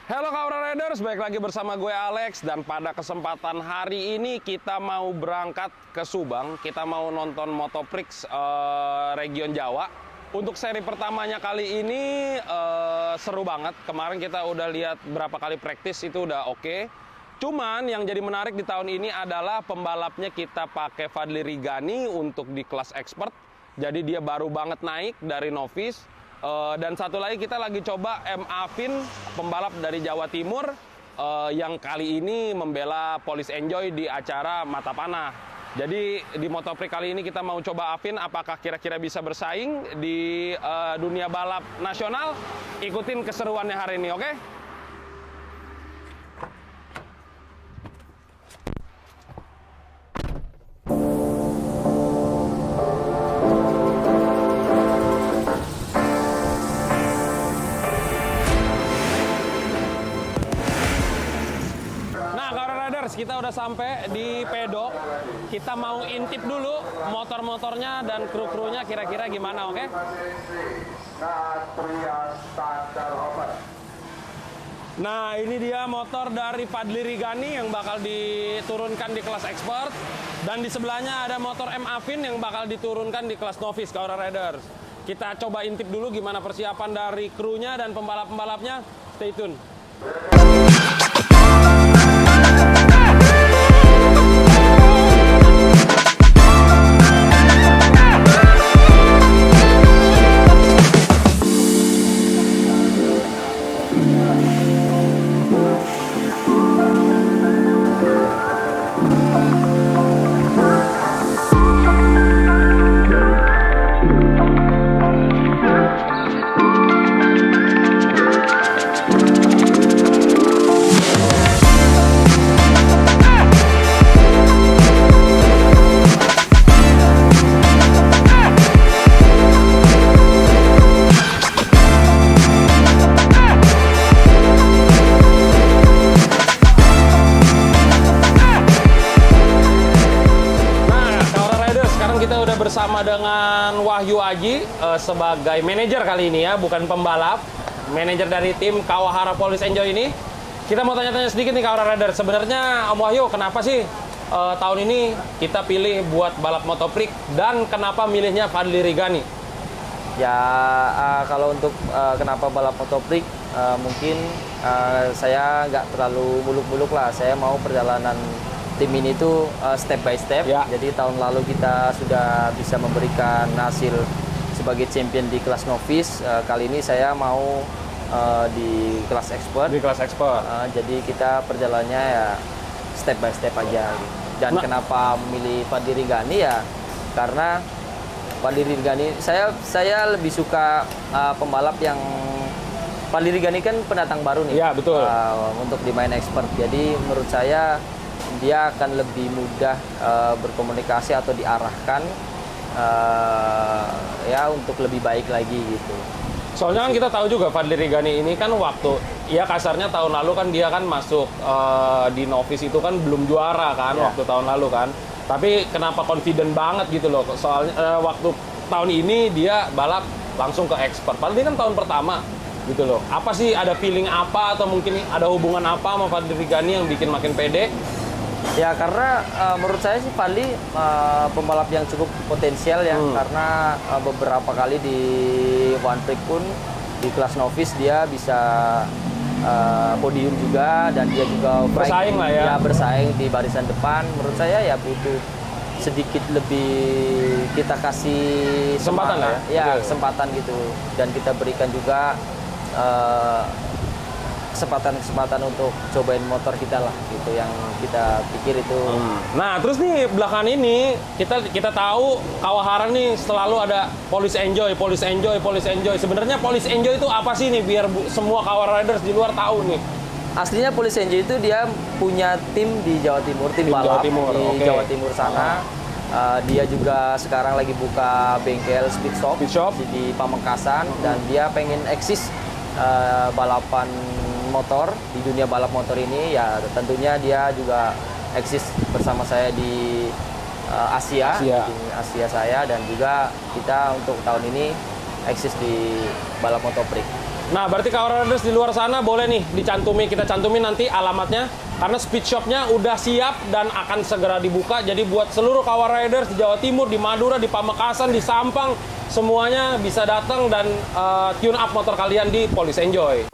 Halo Kawan Riders, balik lagi bersama gue Alex. Dan pada kesempatan hari ini kita mau berangkat ke Subang. Kita mau nonton Motoprix region Jawa. Untuk seri pertamanya kali ini seru banget. Kemarin kita udah lihat berapa kali praktis, itu udah oke. Cuman yang jadi menarik di tahun ini adalah pembalapnya kita pakai Fadli Rigani untuk di kelas expert. Jadi dia baru banget naik dari novice. Dan satu lagi kita lagi coba M. Afin, pembalap dari Jawa Timur yang kali ini membela Police Enjoy di acara Mata Panah. Jadi di Motoprix kali ini kita mau coba Afin, apakah kira-kira bisa bersaing di dunia balap nasional? Ikutin keseruannya hari ini, oke? Kita udah sampai di pedok. Kita mau intip dulu motor-motornya dan kru-krunya kira-kira gimana, oke? Nah, ini dia motor dari Fadli Rigani yang bakal diturunkan di kelas expert. Dan di sebelahnya ada motor M. Afin yang bakal diturunkan di kelas novice, Kawan Riders. Kita coba intip dulu gimana persiapan dari krunya dan pembalap-pembalapnya. Stay tune. Bersama dengan Wahyu Aji sebagai manajer kali ini ya, bukan pembalap. Manajer dari tim Kawahara Police Enjoy ini. Kita mau tanya-tanya sedikit nih Kawan Rider. Sebenarnya Om Wahyu, kenapa sih tahun ini kita pilih buat balap Motoprix dan kenapa milihnya Fadli Rigani? Ya, kalau untuk kenapa balap Motoprix, mungkin saya nggak terlalu muluk-muluk lah. Saya mau perjalanan tim ini tuh step by step. Ya. Jadi tahun lalu kita sudah bisa memberikan hasil sebagai champion di kelas novice. Kali ini saya mau di kelas expert. Di kelas expert. Jadi kita perjalanannya ya step by step aja. Dan kenapa memilih Fadli Rigani ya? Karena Fadli Rigani, saya lebih suka pembalap yang Fadli Rigani kan pendatang baru nih. Iya, betul. Untuk di main expert. Jadi menurut saya dia akan lebih mudah berkomunikasi atau diarahkan ya untuk lebih baik lagi gitu. Soalnya kan kita tahu juga Fadli Rigani ini kan waktu ya kasarnya tahun lalu kan dia kan masuk di novice itu kan belum juara kan Ya. waktu tahun lalu kan. Tapi kenapa confident banget gitu loh. Soalnya waktu tahun ini dia balap langsung ke expert. Fadli kan tahun pertama gitu loh. Apa sih, ada feeling apa atau mungkin ada hubungan apa sama Fadli Rigani yang bikin makin pede? Ya karena menurut saya sih Fadli pembalap yang cukup potensial ya, karena beberapa kali di One Prix pun di kelas novice dia bisa podium juga, dan dia juga bersaing lah ya. Bersaing di barisan depan. Menurut saya ya butuh sedikit lebih kita kasih Kesempatan semangat, kesempatan gitu, dan kita berikan juga kesempatan untuk cobain motor kita lah gitu, yang kita pikir itu. Nah, terus nih belakangan ini kita tahu Kawahara nih selalu ada Police Enjoy. Sebenarnya Police Enjoy itu apa sih nih, biar semua Kawahara Riders di luar tahu nih? Aslinya Police Enjoy itu dia punya tim di Jawa Timur, tim balap di Jawa Timur sana. Dia juga sekarang lagi buka bengkel speed shop di Pamekasan, dan dia pengen eksis balapan motor di dunia balap motor ini. Ya tentunya dia juga eksis bersama saya di Asia saya, dan juga kita untuk tahun ini eksis di balap Motoprix. Nah, berarti Kawan Riders di luar sana boleh nih kita cantumin nanti alamatnya. Karena speed shopnya udah siap dan akan segera dibuka. Jadi buat seluruh Kawan Riders di Jawa Timur, di Madura, di Pamekasan, di Sampang, semuanya bisa datang dan tune up motor kalian di Police Enjoy.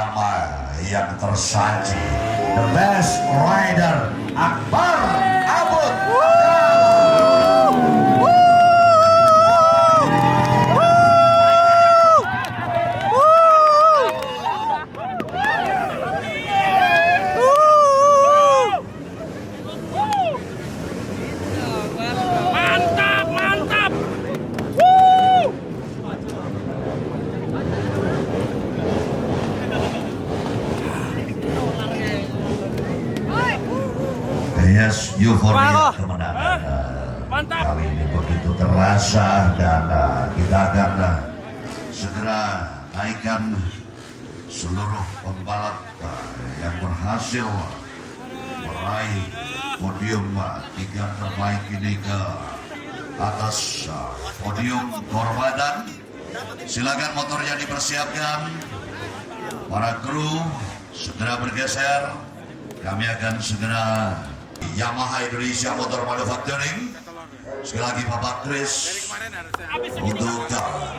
nama yang tersaji, the best rider Akbar Abud. Yes, euforia kemenangan kali ini begitu terasa dan kita akan segera naikkan seluruh pembalap yang berhasil meraih podium 3 terbaik ini ke atas podium kehormatan. Silakan motornya dipersiapkan, para kru segera bergeser. Kami akan segera Yamaha Indonesia Motor Manufacturing. Sekali lagi Bapak Chris untuk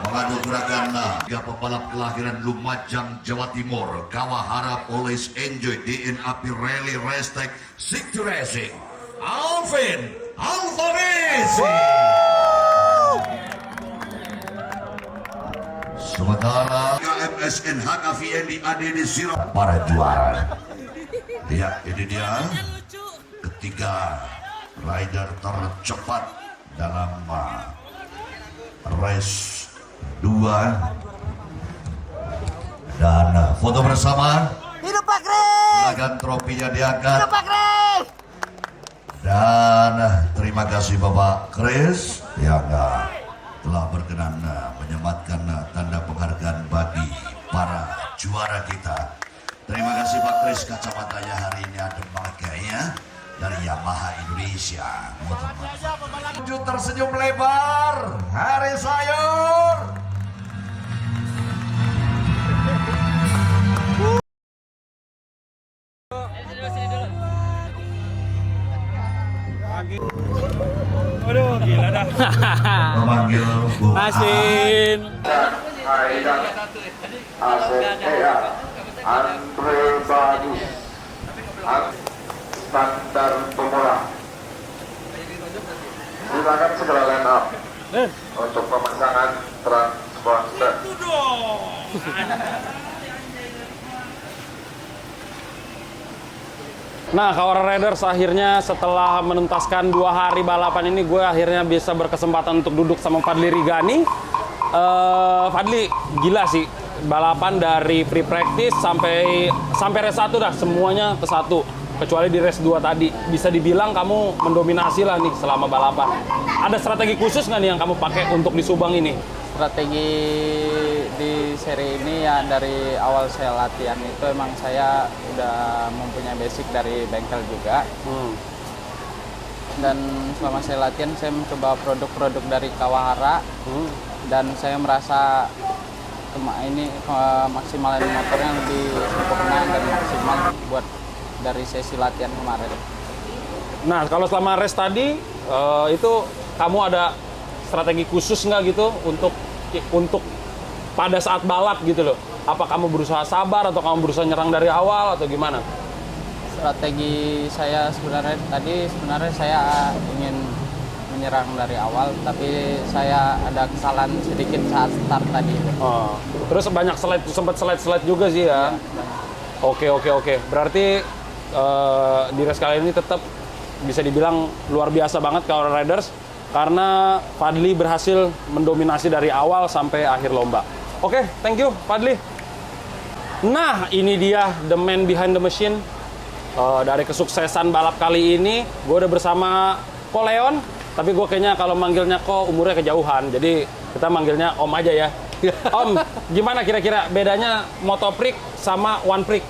menganugerahkan 3 pembalap kelahiran Lumajang, Jawa Timur. Kawahara Always Enjoy DNA Pirelli Race Tech 60 Racing, Alvin Alvarez. Sementara KMSN HKVN di ADD Siro para juara. Lihat, ini dia ketiga rider tercepat dalam race 2. Dan foto bersama. Hidup Pak Kris! Silakan trofinya diangkat. Hidup Pak Kris! Dan terima kasih Bapak Chris yang telah berkenan menyematkan tanda penghargaan bagi para juara kita. Terima kasih Pak Chris, kacamatanya hari ini ada pakainya dari Yamaha Indonesia. Motor tersenyum lebar, hari sayur. Waduh, gila dah. Memanggil Bu Asin. Andre Badus, standar pemula. Silakan segera line up untuk pemasangan transponder. Nah, Kawan Riders, akhirnya setelah menuntaskan 2 hari balapan ini, gue akhirnya bisa berkesempatan untuk duduk sama Fadli Rigani. Fadli, gila sih. Balapan dari pre-practice sampai race 1 dah, semuanya ke 1. Kecuali di race 2 tadi. Bisa dibilang kamu mendominasi lah nih selama balapan. Ada strategi khusus nggak nih yang kamu pakai untuk di Subang ini? Strategi di seri ini ya, dari awal saya latihan itu emang saya udah mempunyai basic dari bengkel juga. Dan selama saya latihan saya mencoba produk-produk dari Kawahara. Dan saya merasa maksimalin motornya lebih sempurna dan maksimal buat dari sesi latihan kemarin. Nah, kalau selama race tadi itu kamu ada strategi khusus nggak gitu untuk pada saat balap gitu loh? Apa kamu berusaha sabar atau kamu berusaha nyerang dari awal atau gimana? Strategi saya sebenarnya saya ingin menyerang dari awal, tapi saya ada kesalahan sedikit saat start tadi. Terus sempat slide juga sih ya? Oke. Berarti di race kali ini tetap bisa dibilang luar biasa banget Kawan Riders, karena Fadli berhasil mendominasi dari awal sampai akhir lomba. Oke, thank you Fadli. Nah, ini dia the man behind the machine. Dari kesuksesan balap kali ini, gue udah bersama Ko Leon, tapi gue kayaknya kalau manggilnya Ko umurnya kejauhan, jadi kita manggilnya Om aja ya. Om, gimana kira-kira bedanya Motoprix sama One Prix?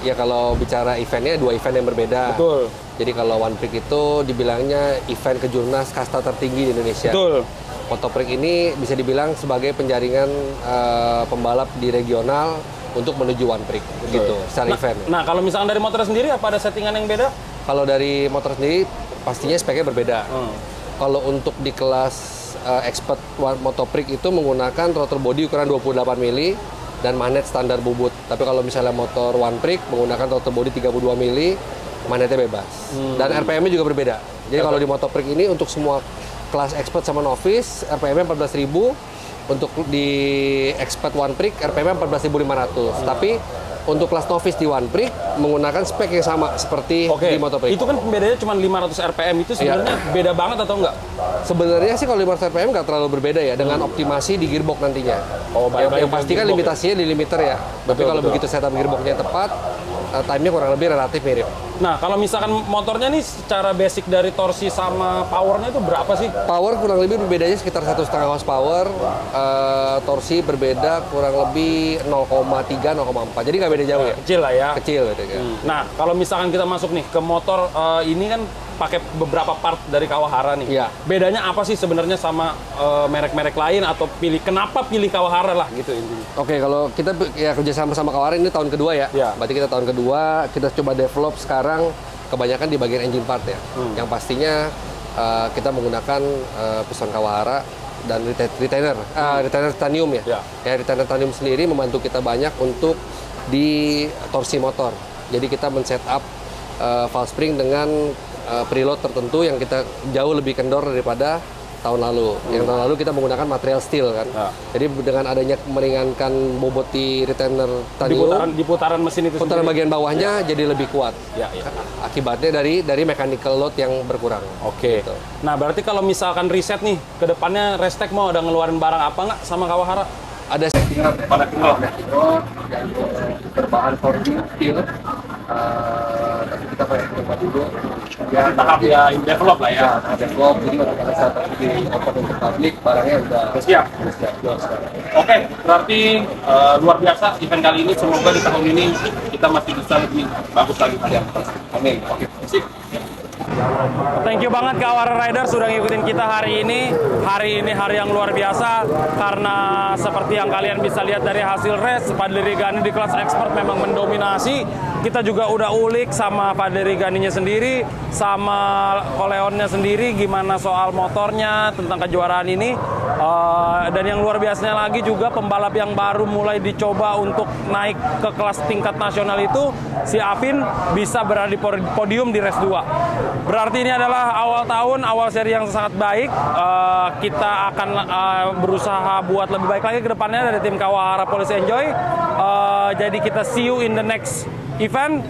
Ya kalau bicara eventnya, 2 event yang berbeda. Betul. Jadi kalau One Prix itu dibilangnya event kejurnas kasta tertinggi di Indonesia. Betul. Motoprix ini bisa dibilang sebagai penjaringan pembalap di regional untuk menuju One Prix, gitu, secara event. Nah, kalau misalnya dari motor sendiri, apa ada settingan yang beda? Kalau dari motor sendiri, pastinya speknya berbeda. Kalau untuk di kelas Expert Motoprix itu menggunakan throttle body ukuran 28 mili dan magnet standar bubut. Tapi kalau misalnya motor One Prick menggunakan throttle body 32 mili, magnetnya bebas. Dan RPM-nya juga berbeda. Jadi kalau di Motoprick ini untuk semua kelas expert sama novice, RPM-nya 14.000. Untuk di expert One Prick, RPM-nya 14.500. Tapi untuk kelas novice di One Prick menggunakan spek yang sama seperti di Motoprick. Itu kan bedanya cuma 500 RPM, itu sebenarnya beda banget atau enggak? Sebenarnya sih kalau 500 RPM nggak terlalu berbeda ya, dengan optimasi di gearbox nantinya. Yang pasti kan limitasinya di limiter ya. Tapi kalau begitu setup gearboxnya tepat, time-nya kurang lebih relatif mirip. Nah, kalau misalkan motornya nih secara basic dari torsi sama powernya itu berapa sih? Power kurang lebih berbedanya sekitar 1,5 horsepower, torsi berbeda kurang lebih 0,3, 0,4. Jadi nggak beda jauh ya. Kecil lah ya. Kecil gitu kan. Nah, kalau misalkan kita masuk nih ke motor ini kan pakai beberapa part dari Kawahara nih. Iya. Bedanya apa sih sebenarnya sama merek-merek lain atau kenapa pilih Kawahara lah gitu intinya? Oke, kalau kita ya kerja sama Kawahara ini tahun kedua ya. Iya. Berarti kita tahun kedua, kita coba develop sekarang kebanyakan di bagian engine part ya. Yang pastinya kita menggunakan piston Kawahara dan retainer titanium ya. Ya, retainer titanium sendiri membantu kita banyak untuk di torsi motor. Jadi kita men-setup valve spring dengan preload tertentu yang kita jauh lebih kendor daripada tahun lalu. Yang tahun lalu kita menggunakan material steel kan. Jadi dengan adanya meringankan bobot di retainer titanium, Di putaran mesin itu putaran sendiri. bagian bawahnya jadi lebih kuat. Akibatnya dari mechanical load yang berkurang. Oke. Gitu. Nah, berarti kalau misalkan riset nih, ke depannya Restek mau ada ngeluarin barang apa nggak sama Kawahara? Ada settingan pada kedua yang berbahan forming steel. Tapi kita pakai coba dulu. Ya, Tahap ya develop lah ya. develop, jadi pada saat di open untuk publik barangnya udah Siap. siap jual sekarang. Oke, berarti luar biasa event kali ini. Semoga di tahun ini kita masih bisa lebih bagus lagi. Amin. Oke. Sip. Thank you banget Kawahara Rider sudah ngikutin kita hari ini. Hari ini hari yang luar biasa karena seperti yang kalian bisa lihat dari hasil race, Fadli Rigani di kelas expert memang mendominasi. Kita juga udah ulik sama Fadli Riganinya sendiri, sama Oleonnya sendiri gimana soal motornya tentang kejuaraan ini. Dan yang luar biasanya lagi juga pembalap yang baru mulai dicoba untuk naik ke kelas tingkat nasional itu, si Afin bisa berada di podium di race 2. Berarti ini adalah awal tahun, awal seri yang sangat baik. Kita akan berusaha buat lebih baik lagi ke depannya dari tim Kawahara Police Enjoy. Jadi kita see you in the next event.